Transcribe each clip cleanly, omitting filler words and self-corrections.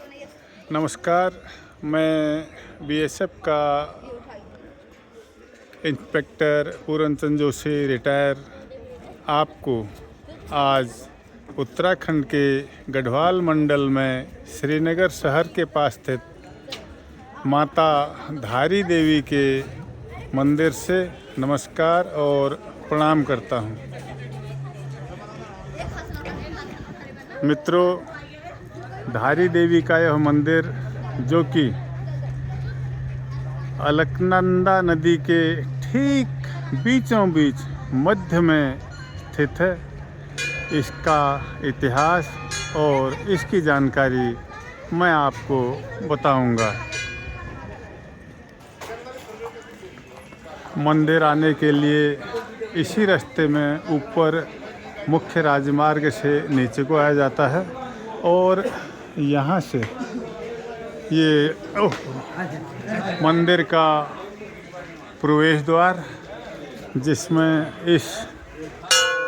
नमस्कार। मैं बीएसएफ का इंस्पेक्टर पूरनचंद जोशी रिटायर आपको आज उत्तराखंड के गढ़वाल मंडल में श्रीनगर शहर के पास स्थित माता धारी देवी के मंदिर से नमस्कार और प्रणाम करता हूँ। मित्रों, धारी देवी का यह मंदिर जो कि अलकनंदा नदी के ठीक बीचों बीच मध्य में स्थित है, इसका इतिहास और इसकी जानकारी मैं आपको बताऊंगा। मंदिर आने के लिए इसी रास्ते में ऊपर मुख्य राजमार्ग से नीचे को आया जाता है और यहाँ से ये मंदिर का प्रवेश द्वार, जिसमें इस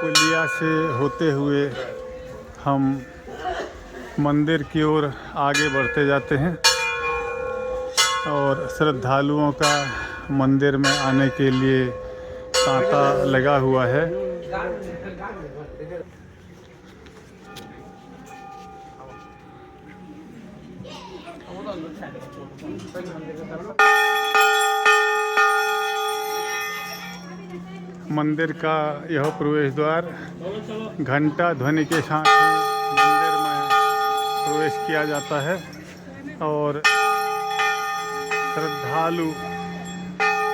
पुलिया से होते हुए हम मंदिर की ओर आगे बढ़ते जाते हैं और श्रद्धालुओं का मंदिर में आने के लिए तांता लगा हुआ है। मंदिर का यह प्रवेश द्वार घंटा ध्वनि के साथ ही मंदिर में प्रवेश किया जाता है और श्रद्धालु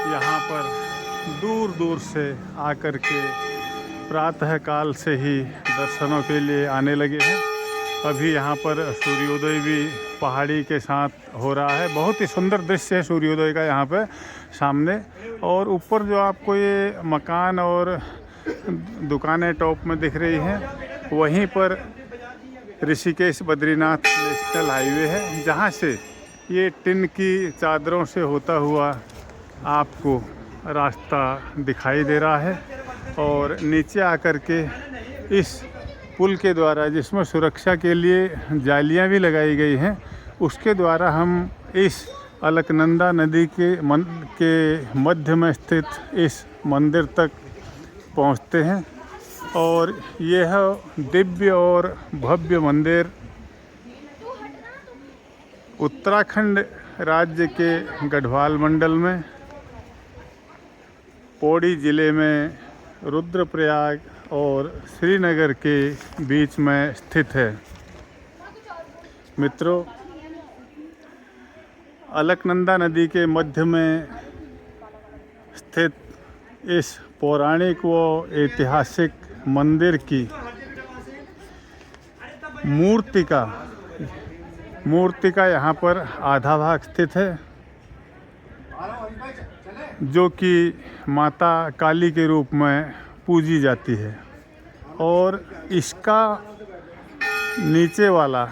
यहाँ पर दूर दूर से आकर के प्रातः काल से ही दर्शनों के लिए आने लगे हैं। अभी यहाँ पर सूर्योदय भी पहाड़ी के साथ हो रहा है। बहुत ही सुंदर दृश्य है सूर्योदय का यहाँ पे सामने। और ऊपर जो आपको ये मकान और दुकानें टॉप में दिख रही हैं, वहीं पर ऋषिकेश बद्रीनाथ नेशनल हाईवे है, जहाँ से ये टिन की चादरों से होता हुआ आपको रास्ता दिखाई दे रहा है। और नीचे आकर के इस पुल के द्वारा, जिसमें सुरक्षा के लिए जालियां भी लगाई गई हैं, उसके द्वारा हम इस अलकनंदा नदी के मध्य में स्थित इस मंदिर तक पहुंचते हैं। और यह दिव्य और भव्य मंदिर उत्तराखंड राज्य के गढ़वाल मंडल में पौड़ी ज़िले में रुद्रप्रयाग और श्रीनगर के बीच में स्थित है। मित्रों, अलकनंदा नदी के मध्य में स्थित इस पौराणिक व ऐतिहासिक मंदिर की मूर्ति का यहाँ पर आधा भाग स्थित है, जो कि माता काली के रूप में पूजी जाती है। और इसका नीचे वाला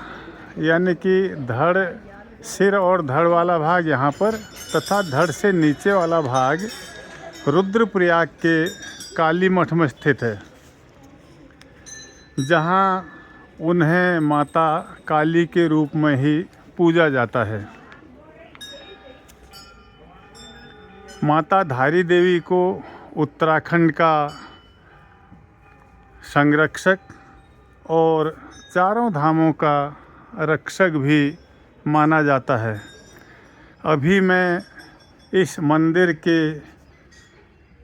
यानी कि सिर और धड़ वाला भाग यहाँ पर, तथा धड़ से नीचे वाला भाग रुद्रप्रयाग के काली मठ में स्थित है, जहाँ उन्हें माता काली के रूप में ही पूजा जाता है। माता धारी देवी को उत्तराखंड का संरक्षक और चारों धामों का रक्षक भी माना जाता है। अभी मैं इस मंदिर के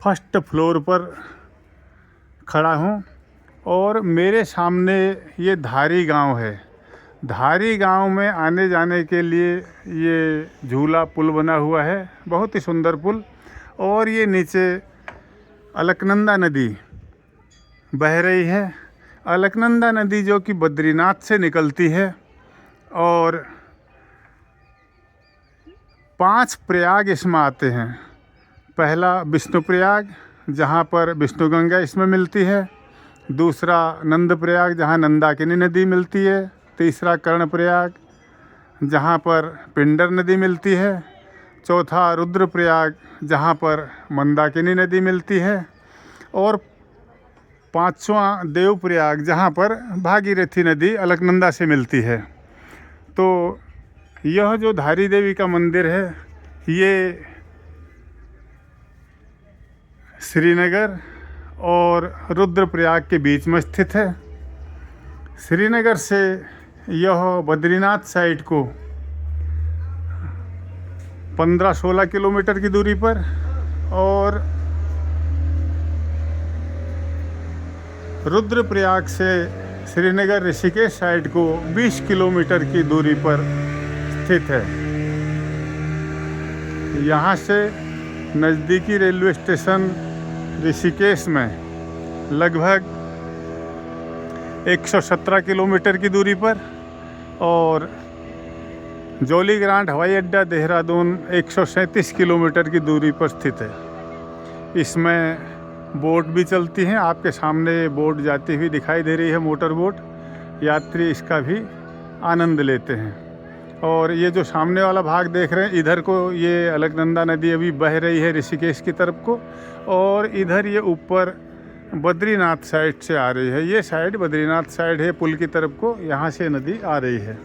फर्स्ट फ्लोर पर खड़ा हूँ और मेरे सामने ये धारी गांव है। धारी गांव में आने जाने के लिए ये झूला पुल बना हुआ है, बहुत ही सुंदर पुल। और ये नीचे अलकनंदा नदी बह रही है। अलकनंदा नदी जो कि बद्रीनाथ से निकलती है और 5 प्रयाग इसमें आते हैं। पहला विष्णु प्रयाग, जहाँ पर विष्णु गंगा इसमें मिलती है। दूसरा नंद प्रयाग, जहाँ नंदाकिनी नदी मिलती है। तीसरा कर्ण प्रयाग, जहाँ पर पिंडर नदी मिलती है। चौथा रुद्रप्रयाग, जहाँ पर मंदाकिनी नदी मिलती है। और 5वां देवप्रयाग, जहाँ पर भागीरथी नदी अलकनंदा से मिलती है। तो यह जो धारी देवी का मंदिर है ये श्रीनगर और रुद्रप्रयाग के बीच में स्थित है। श्रीनगर से यह बद्रीनाथ साइड को 15-16 किलोमीटर की दूरी पर और रुद्रप्रयाग से श्रीनगर ऋषिकेश साइड को 20 किलोमीटर की दूरी पर स्थित है। यहाँ से नज़दीकी रेलवे स्टेशन ऋषिकेश में लगभग 117 किलोमीटर की दूरी पर और जौली ग्रांट हवाई अड्डा देहरादून 137 किलोमीटर की दूरी पर स्थित है। इसमें बोट भी चलती हैं, आपके सामने बोट जाती हुई दिखाई दे रही है, मोटर बोट। यात्री इसका भी आनंद लेते हैं। और ये जो सामने वाला भाग देख रहे हैं, इधर को ये अलकनंदा नदी अभी बह रही है ऋषिकेश की तरफ को, और इधर ये ऊपर बद्रीनाथ साइड से आ रही है। ये साइड बद्रीनाथ साइड है, पुल की तरफ को, यहाँ से नदी आ रही है।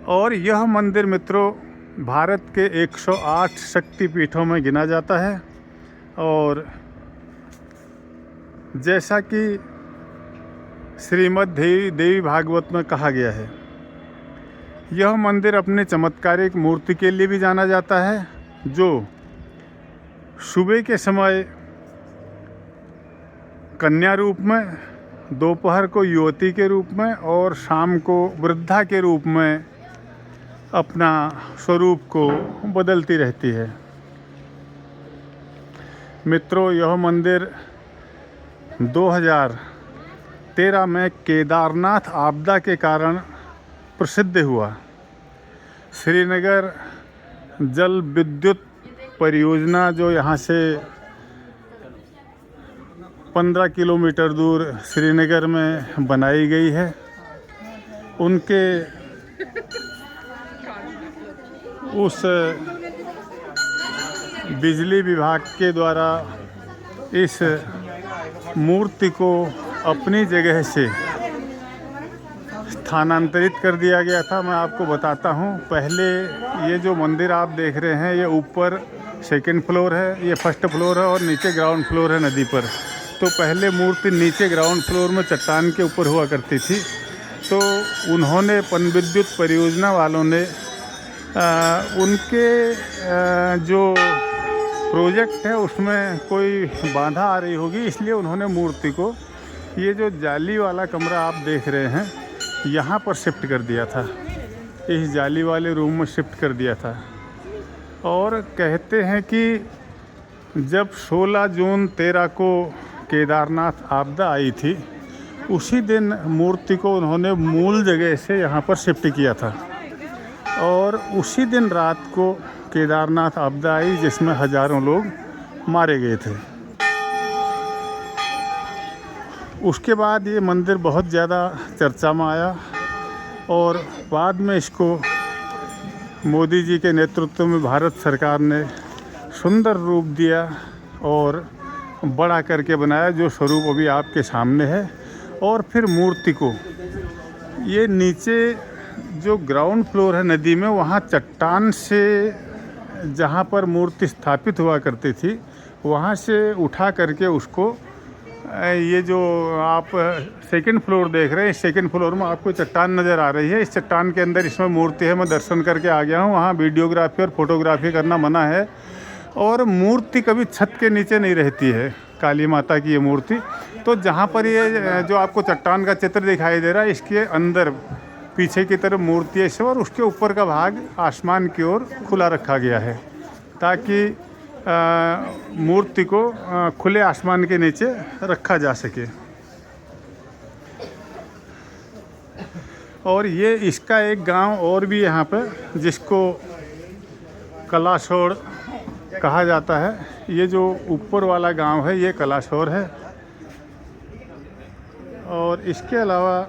और यह मंदिर मित्रों भारत के 108 शक्तिपीठों में गिना जाता है। और जैसा कि श्रीमद् देवी भागवत में कहा गया है, यह मंदिर अपने चमत्कारिक मूर्ति के लिए भी जाना जाता है, जो सुबह के समय कन्या रूप में, दोपहर को युवती के रूप में और शाम को वृद्धा के रूप में अपना स्वरूप को बदलती रहती है। मित्रों, यह मंदिर 2013 में केदारनाथ आपदा के कारण प्रसिद्ध हुआ। श्रीनगर जल विद्युत परियोजना जो यहाँ से 15 किलोमीटर दूर श्रीनगर में बनाई गई है, उनके उस बिजली विभाग के द्वारा इस मूर्ति को अपनी जगह से स्थानांतरित कर दिया गया था। मैं आपको बताता हूँ। पहले ये जो मंदिर आप देख रहे हैं, ये ऊपर सेकंड फ्लोर है, ये फर्स्ट फ्लोर है और नीचे ग्राउंड फ्लोर है नदी पर। तो पहले मूर्ति नीचे ग्राउंड फ्लोर में चट्टान के ऊपर हुआ करती थी। तो उन्होंने पनविद्युत परियोजना वालों ने उनके जो प्रोजेक्ट है उसमें कोई बाधा आ रही होगी, इसलिए उन्होंने मूर्ति को ये जो जाली वाला कमरा आप देख रहे हैं यहाँ पर शिफ्ट कर दिया था। इस जाली वाले रूम में शिफ्ट कर दिया था। और कहते हैं कि जब 16 जून 13 को केदारनाथ आपदा आई थी, उसी दिन मूर्ति को उन्होंने मूल जगह से यहाँ पर शिफ्ट किया था। और उसी दिन रात को केदारनाथ आपदा आई, जिसमें हजारों लोग मारे गए थे। उसके बाद ये मंदिर बहुत ज़्यादा चर्चा में आया और बाद में इसको मोदी जी के नेतृत्व में भारत सरकार ने सुंदर रूप दिया और बड़ा करके बनाया, जो स्वरूप अभी आपके सामने है। और फिर मूर्ति को ये नीचे जो ग्राउंड फ्लोर है नदी में, वहाँ चट्टान से जहाँ पर मूर्ति स्थापित हुआ करती थी, वहाँ से उठा करके उसको ये जो आप सेकंड फ्लोर देख रहे हैं, इस सेकंड फ्लोर में आपको चट्टान नज़र आ रही है। इस चट्टान के अंदर इसमें मूर्ति है। मैं दर्शन करके आ गया हूँ। वहाँ वीडियोग्राफी और फोटोग्राफी करना मना है। और मूर्ति कभी छत के नीचे नहीं रहती है, काली माता की ये मूर्ति। तो जहाँ पर ये जो आपको चट्टान का चित्र दिखाई दे रहा है, इसके अंदर पीछे की तरफ मूर्ति है और उसके ऊपर का भाग आसमान की ओर खुला रखा गया है, ताकि मूर्ति को खुले आसमान के नीचे रखा जा सके। और ये इसका एक गांव और भी यहाँ पे, जिसको कलाशोर कहा जाता है। ये जो ऊपर वाला गांव है, ये कलाशोर है। और इसके अलावा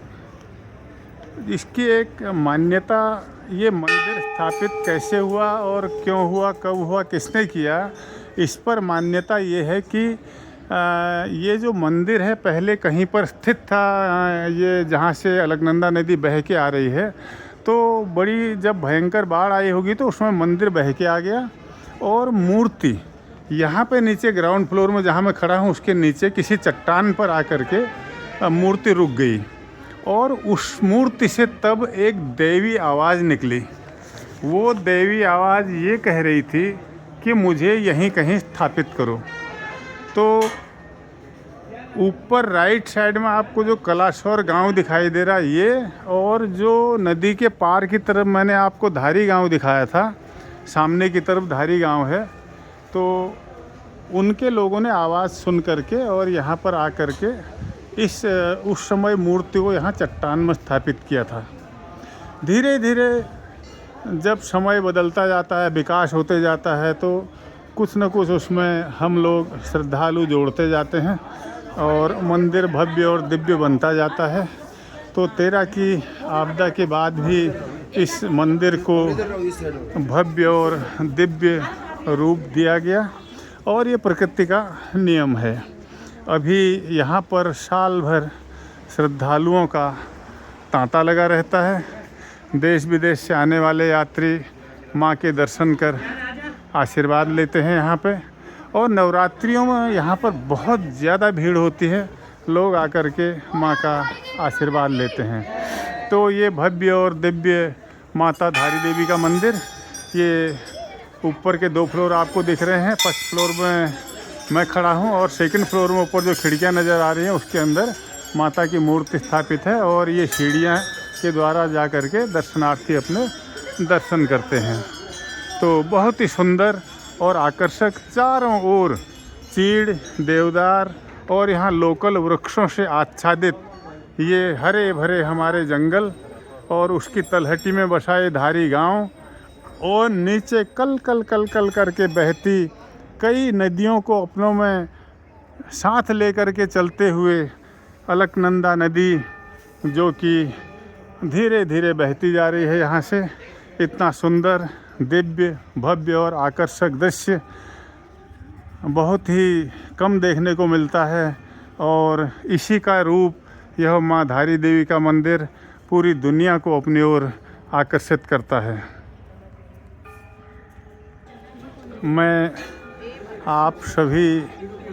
इसकी एक मान्यता, ये मंदिर स्थापित कैसे हुआ और क्यों हुआ, कब हुआ, किसने किया, इस पर मान्यता ये है कि ये जो मंदिर है पहले कहीं पर स्थित था, ये जहाँ से अलकनंदा नदी बह के आ रही है, तो बड़ी जब भयंकर बाढ़ आई होगी तो उसमें मंदिर बह के आ गया और मूर्ति यहाँ पे नीचे ग्राउंड फ्लोर में जहाँ मैं खड़ा हूँ उसके नीचे किसी चट्टान पर आकर के मूर्ति रुक गई और उस मूर्ति से तब एक दैवी आवाज़ निकली। वो दैवी आवाज़ ये कह रही थी कि मुझे यहीं कहीं स्थापित करो। तो ऊपर राइट साइड में आपको जो कलाशौर गांव दिखाई दे रहा है ये, और जो नदी के पार की तरफ मैंने आपको धारी गांव दिखाया था, सामने की तरफ धारी गांव है, तो उनके लोगों ने आवाज़ सुन करके और यहाँ पर आकर के उस समय मूर्ति को यहाँ चट्टान में स्थापित किया था। धीरे धीरे जब समय बदलता जाता है, विकास होते जाता है, तो कुछ न कुछ उसमें हम लोग श्रद्धालु जोड़ते जाते हैं और मंदिर भव्य और दिव्य बनता जाता है। तो 13 की आपदा के बाद भी इस मंदिर को भव्य और दिव्य रूप दिया गया और ये प्रकृति का नियम है। अभी यहाँ पर साल भर श्रद्धालुओं का तांता लगा रहता है। देश विदेश से आने वाले यात्री माँ के दर्शन कर आशीर्वाद लेते हैं यहाँ पे, और नवरात्रियों में यहाँ पर बहुत ज़्यादा भीड़ होती है, लोग आकर के माँ का आशीर्वाद लेते हैं। तो ये भव्य और दिव्य माता धारी देवी का मंदिर, ये ऊपर के 2 फ्लोर आपको दिख रहे हैं। फर्स्ट फ्लोर में मैं खड़ा हूँ और सेकंड फ्लोर में ऊपर जो खिड़कियाँ नज़र आ रही हैं उसके अंदर माता की मूर्ति स्थापित है और ये सीढ़ियाँ के द्वारा जा कर के दर्शनार्थी अपने दर्शन करते हैं। तो बहुत ही सुंदर और आकर्षक, चारों ओर चीड़, देवदार और यहाँ लोकल वृक्षों से आच्छादित ये हरे भरे हमारे जंगल और उसकी तलहटी में बसा ये धारी गांव, और नीचे कल कल कल कल करके बहती कई नदियों को अपनों में साथ लेकर के चलते हुए अलकनंदा नदी, जो कि धीरे धीरे बहती जा रही है यहाँ से। इतना सुंदर, दिव्य, भव्य और आकर्षक दृश्य बहुत ही कम देखने को मिलता है, और इसी का रूप यह माँ धारी देवी का मंदिर पूरी दुनिया को अपनी ओर आकर्षित करता है। मैं आप सभी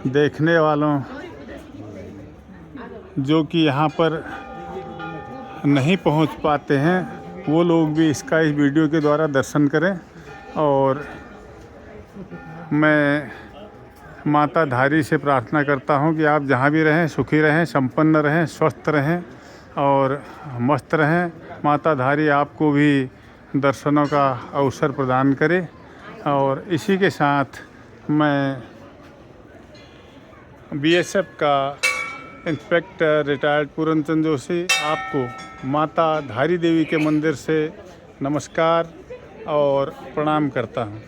देखने वालों जो कि यहाँ पर नहीं पहुँच पाते हैं, वो लोग भी इस वीडियो के द्वारा दर्शन करें। और मैं माता धारी से प्रार्थना करता हूँ कि आप जहाँ भी रहें सुखी रहें, संपन्न रहें, स्वस्थ रहें और मस्त रहें। माता धारी आपको भी दर्शनों का अवसर प्रदान करे। और इसी के साथ मैं बीएसएफ का इंस्पेक्टर रिटायर्ड पूरनचंद जोशी आपको माता धारी देवी के मंदिर से नमस्कार और प्रणाम करता हूँ।